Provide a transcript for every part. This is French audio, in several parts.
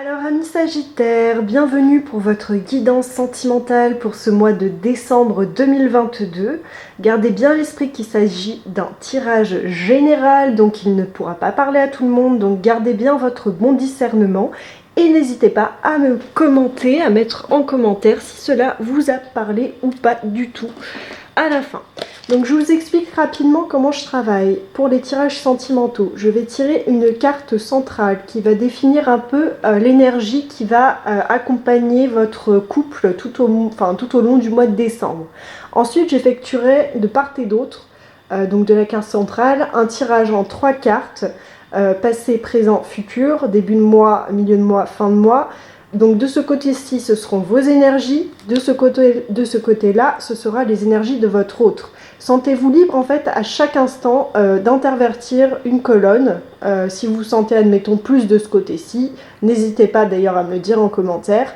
Alors amis Sagittaires, bienvenue pour votre guidance sentimentale pour ce mois de décembre 2022. Gardez bien à l'esprit qu'il s'agit d'un tirage général, donc il ne pourra pas parler à tout le monde, donc gardez bien votre bon discernement et n'hésitez pas à me commenter, à mettre en commentaire si cela vous a parlé ou pas du tout à la fin. Donc je vous explique rapidement comment je travaille. Pour les tirages sentimentaux, je vais tirer une carte centrale qui va définir un peu l'énergie qui va accompagner votre couple tout au long du mois de décembre. Ensuite, j'effectuerai de part et d'autre, donc de la carte centrale, un tirage en 3 cartes, passé, présent, futur, début de mois, milieu de mois, fin de mois. Donc de ce côté-ci, ce seront vos énergies, de ce côté-là, ce sera les énergies de votre autre. Sentez-vous libre en fait à chaque instant d'intervertir une colonne. Si vous sentez, admettons, plus de ce côté-ci, n'hésitez pas d'ailleurs à me le dire en commentaire.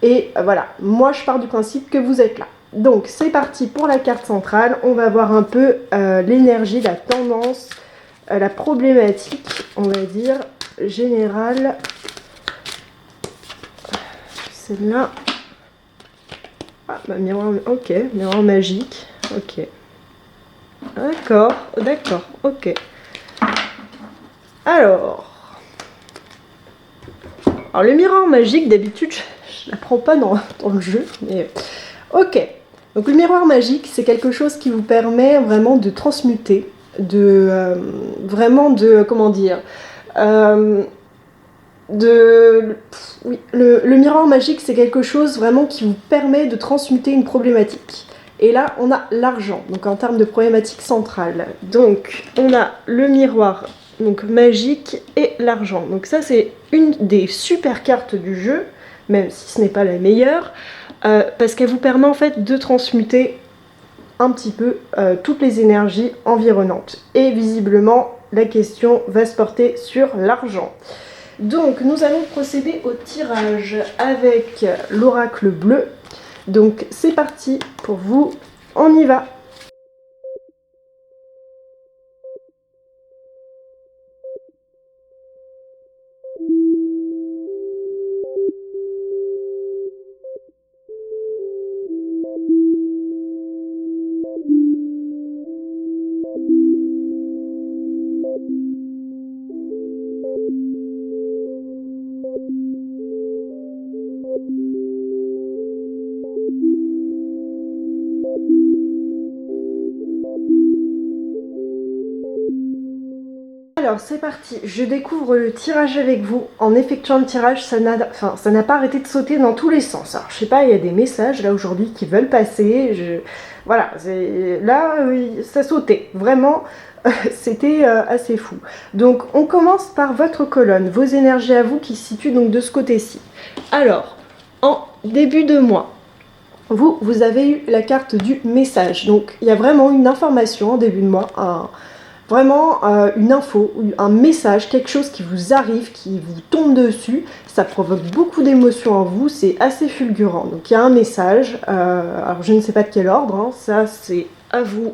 Et voilà, moi je pars du principe que vous êtes là. Donc c'est parti pour la carte centrale, on va voir un peu l'énergie, la tendance, la problématique, on va dire, générale. Celle-là. Ah, bah, miroir, ok, miroir magique, ok. D'accord, ok. Alors le miroir magique, d'habitude, je la prends pas dans le jeu, mais ok. Donc le miroir magique, c'est quelque chose qui vous permet vraiment de transmuter, comment dire, oui, le miroir magique, c'est quelque chose vraiment qui vous permet de transmuter une problématique. Et là, on a l'argent, donc en termes de problématique centrale. Donc, on a le miroir donc magique et l'argent. Donc ça, c'est une des super cartes du jeu, même si ce n'est pas la meilleure, parce qu'elle vous permet en fait de transmuter un petit peu toutes les énergies environnantes. Et visiblement, la question va se porter sur l'argent. Donc nous allons procéder au tirage avec l'oracle bleu. Donc c'est parti pour vous, on y va. Alors c'est parti, je découvre le tirage avec vous. En effectuant le tirage, ça n'a pas arrêté de sauter dans tous les sens. Alors je sais pas, il y a des messages là aujourd'hui qui veulent passer. Voilà, là ça sautait, vraiment, c'était assez fou. Donc on commence par votre colonne, vos énergies à vous qui se situent donc de ce côté-ci. Alors, en début de mois, vous avez eu la carte du message. Donc il y a vraiment une information en début de mois, vraiment une info, un message, quelque chose qui vous arrive, qui vous tombe dessus. Ça provoque beaucoup d'émotions en vous, c'est assez fulgurant. Donc il y a un message, alors je ne sais pas de quel ordre, hein, ça c'est à vous,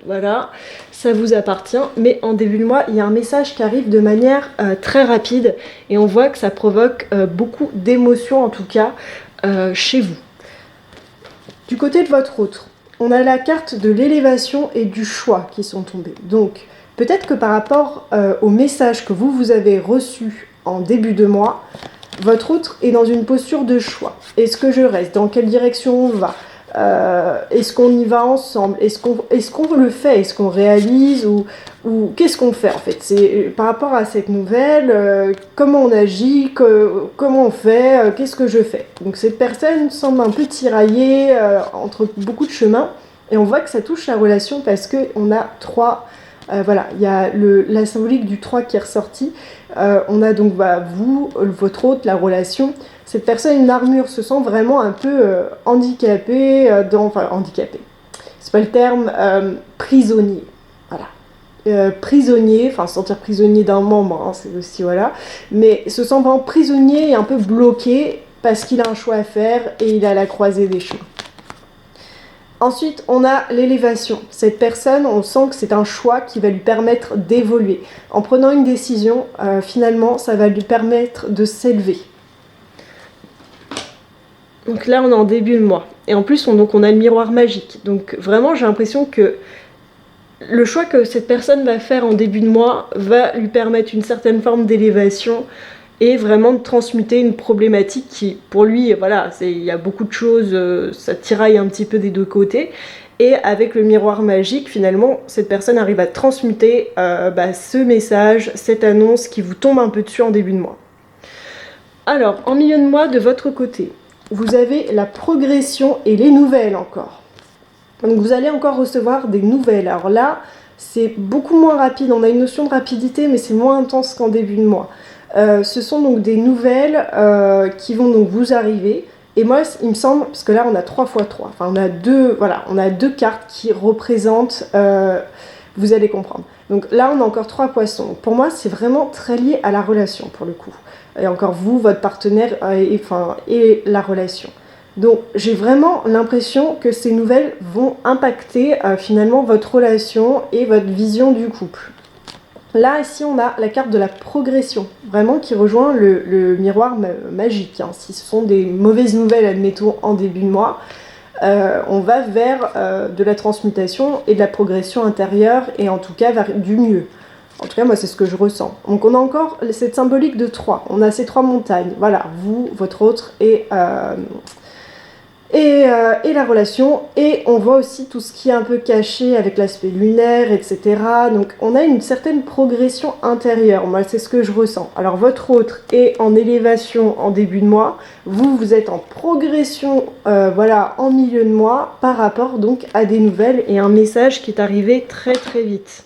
voilà, ça vous appartient. Mais en début de mois, il y a un message qui arrive de manière très rapide et on voit que ça provoque beaucoup d'émotions, en tout cas chez vous. Du côté de votre autre, on a la carte de l'élévation et du choix qui sont tombés. Donc, peut-être que par rapport au message que vous avez reçu en début de mois, votre autre est dans une posture de choix. Est-ce que je reste? Dans quelle direction on va? Est-ce qu'on y va ensemble? Est-ce qu'on le fait? Est-ce qu'on réalise? Ou qu'est-ce qu'on fait en fait? C'est par rapport à cette nouvelle, comment on agit, comment on fait, qu'est-ce que je fais? Donc cette personne semble un peu tiraillée entre beaucoup de chemins et on voit que ça touche la relation parce qu'on a 3. Voilà, il y a la symbolique du 3 qui est ressortie. On a donc vous, votre autre, la relation. Cette personne, une armure, se sent vraiment un peu handicapée, handicapée, c'est pas le terme, prisonnier. Voilà. Prisonnier, enfin se sentir prisonnier d'un membre, hein, c'est aussi, voilà. Mais se sent vraiment prisonnier et un peu bloqué parce qu'il a un choix à faire et il est à la croisée des chemins. Ensuite, on a l'élévation. Cette personne, on sent que c'est un choix qui va lui permettre d'évoluer. En prenant une décision, finalement, ça va lui permettre de s'élever. Donc là, on est en début de mois. Et en plus, on a le miroir magique. Donc vraiment, j'ai l'impression que le choix que cette personne va faire en début de mois va lui permettre une certaine forme d'élévation et vraiment de transmuter une problématique qui, pour lui, voilà, il y a beaucoup de choses, ça tiraille un petit peu des deux côtés. Et avec le miroir magique, finalement, cette personne arrive à transmuter ce message, cette annonce qui vous tombe un peu dessus en début de mois. Alors, en milieu de mois, de votre côté, vous avez la progression et les nouvelles encore. Donc vous allez encore recevoir des nouvelles. Alors là, c'est beaucoup moins rapide. On a une notion de rapidité, mais c'est moins intense qu'en début de mois. Ce sont donc des nouvelles qui vont donc vous arriver. Et moi, il me semble, parce que là, on a 3 x 3. Enfin, on a deux cartes qui représentent... vous allez comprendre. Donc là, on a encore 3 poissons. Donc, pour moi, c'est vraiment très lié à la relation, pour le coup. Et encore vous, votre partenaire et la relation. Donc j'ai vraiment l'impression que ces nouvelles vont impacter finalement votre relation et votre vision du couple. Là, ici, on a la carte de la progression, vraiment qui rejoint le miroir magique. Hein. Si ce sont des mauvaises nouvelles, admettons, en début de mois, on va vers de la transmutation et de la progression intérieure, et en tout cas vers du mieux. En tout cas, moi, c'est ce que je ressens. Donc, on a encore cette symbolique de 3. On a ces 3 montagnes. Voilà, vous, votre autre et la relation. Et on voit aussi tout ce qui est un peu caché avec l'aspect lunaire, etc. Donc, on a une certaine progression intérieure. Moi, c'est ce que je ressens. Alors, votre autre est en élévation en début de mois. Vous êtes en progression, en milieu de mois, par rapport donc à des nouvelles et un message qui est arrivé très très vite.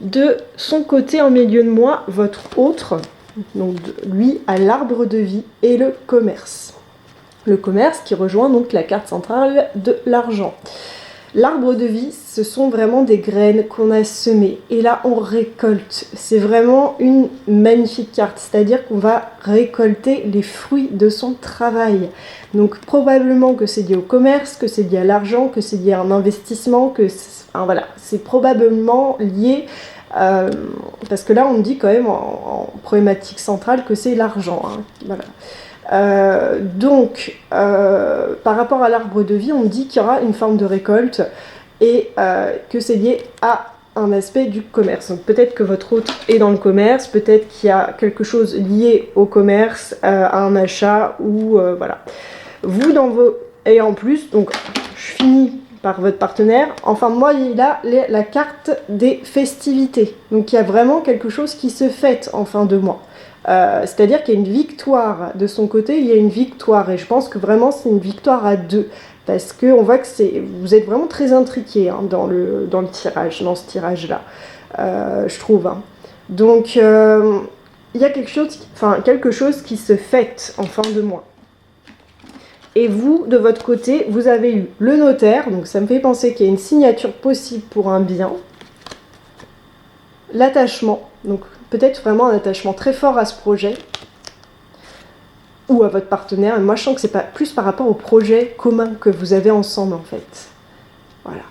De son côté, en milieu de mois, votre autre, donc lui, a l'arbre de vie et le commerce. Le commerce qui rejoint donc la carte centrale de l'argent. L'arbre de vie, ce sont vraiment des graines qu'on a semées. Et là, on récolte. C'est vraiment une magnifique carte. C'est-à-dire qu'on va récolter les fruits de son travail. Donc probablement que c'est lié au commerce, que c'est lié à l'argent, que c'est lié à un investissement, c'est probablement lié... parce que là, on me dit quand même en problématique centrale que c'est l'argent. Hein. Voilà. Par rapport à l'arbre de vie, on me dit qu'il y aura une forme de récolte et que c'est lié à un aspect du commerce. Donc peut-être que votre autre est dans le commerce, peut-être qu'il y a quelque chose lié au commerce, à un achat ou voilà. Vous dans vos... Et en plus, donc je finis par votre partenaire. En fin de mois, il a la carte des festivités. Donc il y a vraiment quelque chose qui se fête en fin de mois. C'est-à-dire qu'il y a une victoire de son côté, il y a une victoire. Et je pense que vraiment c'est une victoire à deux. Parce qu'on voit que vous êtes vraiment très intriqués hein, dans le tirage, dans ce tirage-là, je trouve. Hein. Donc il y a quelque chose qui se fête en fin de mois. Et vous, de votre côté, vous avez eu le notaire, donc ça me fait penser qu'il y a une signature possible pour un bien. L'attachement, donc peut-être vraiment un attachement très fort à ce projet, ou à votre partenaire. Et moi, je sens que c'est plus par rapport au projet commun que vous avez ensemble, en fait. Voilà.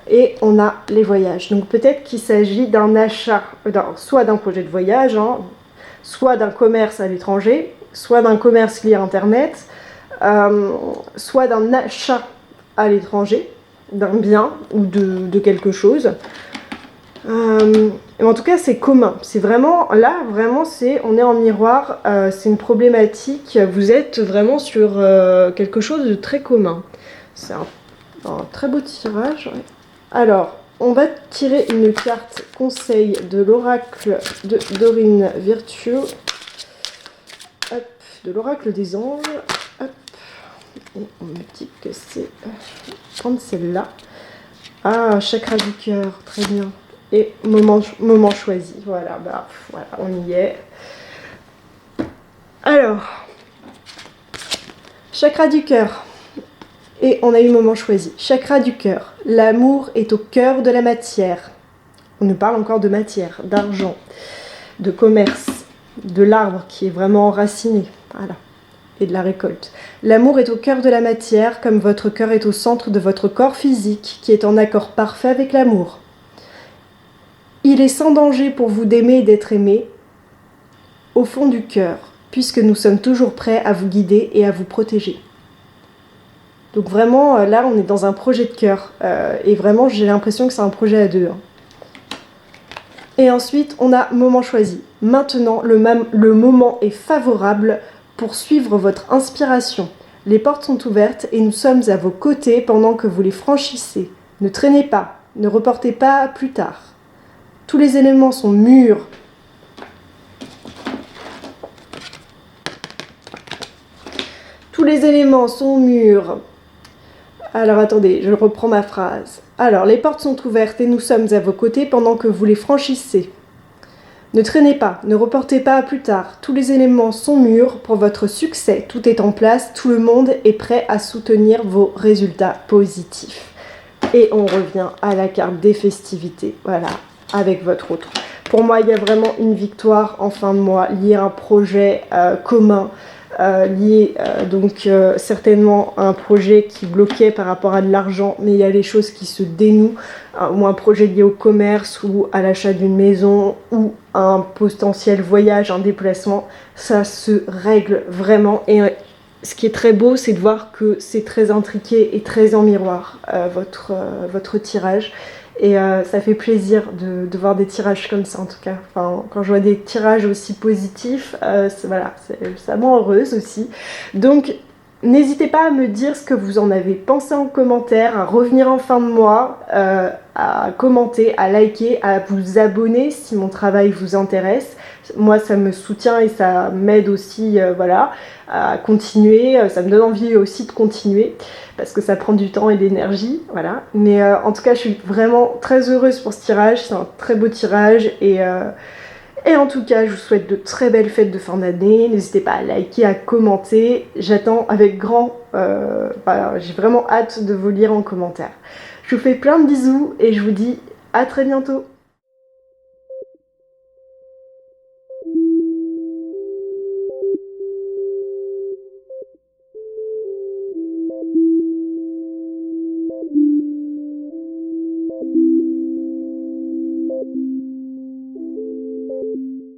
Et on a les voyages. Donc peut-être qu'il s'agit d'un achat, soit d'un projet de voyage, hein, soit d'un commerce à l'étranger, soit d'un commerce lié à Internet, soit d'un achat à l'étranger, d'un bien ou de quelque chose. En tout cas, c'est commun. C'est vraiment, là, vraiment, on est en miroir, c'est une problématique. Vous êtes vraiment sur quelque chose de très commun. C'est un très beau tirage. Ouais. Alors, on va tirer une carte conseil de l'oracle de Dorine Virtue. Hop, de l'oracle des anges. Hop. Et on me dit que c'est... prendre celle-là. Ah, chakra du cœur, très bien. Et moment choisi. Voilà, voilà, on y est. Alors, chakra du cœur. Et on a eu moment choisi. Chakra du cœur. L'amour est au cœur de la matière. On nous parle encore de matière, d'argent, de commerce, de l'arbre qui est vraiment enraciné. Voilà. Et de la récolte. L'amour est au cœur de la matière, comme votre cœur est au centre de votre corps physique, qui est en accord parfait avec l'amour. Il est sans danger pour vous d'aimer et d'être aimé, au fond du cœur, puisque nous sommes toujours prêts à vous guider et à vous protéger. Donc vraiment, là, on est dans un projet de cœur. Et vraiment, j'ai l'impression que c'est un projet à deux, hein. Et ensuite, on a moment choisi. Maintenant, le moment est favorable pour suivre votre inspiration. Les portes sont ouvertes et nous sommes à vos côtés pendant que vous les franchissez. Ne traînez pas, ne reportez pas plus tard. Tous les éléments sont mûrs. Tous les éléments sont mûrs. Alors attendez, je reprends ma phrase. Alors, les portes sont ouvertes et nous sommes à vos côtés pendant que vous les franchissez. Ne traînez pas, ne reportez pas à plus tard. Tous les éléments sont mûrs pour votre succès. Tout est en place, tout le monde est prêt à soutenir vos résultats positifs. Et on revient à la carte des festivités, voilà, avec votre autre. Pour moi, il y a vraiment une victoire en fin de mois liée à un projet commun. Lié donc certainement à un projet qui bloquait par rapport à de l'argent, mais il y a les choses qui se dénouent, ou un projet lié au commerce ou à l'achat d'une maison ou un potentiel voyage, un déplacement, ça se règle vraiment. Et ce qui est très beau, c'est de voir que c'est très intriqué et très en miroir votre tirage. Et ça fait plaisir de voir des tirages comme ça en tout cas. Enfin, quand je vois des tirages aussi positifs, voilà, ça me rend heureuse aussi. Donc n'hésitez pas à me dire ce que vous en avez pensé en commentaire, à revenir en fin de mois, à commenter, à liker, à vous abonner si mon travail vous intéresse. Moi ça me soutient et ça m'aide aussi voilà, à continuer, ça me donne envie aussi de continuer parce que ça prend du temps et de l'énergie, voilà. Mais en tout cas je suis vraiment très heureuse pour ce tirage, c'est un très beau tirage et en tout cas je vous souhaite de très belles fêtes de fin d'année, n'hésitez pas à liker, à commenter, j'attends avec voilà, j'ai vraiment hâte de vous lire en commentaire. Je vous fais plein de bisous et je vous dis à très bientôt.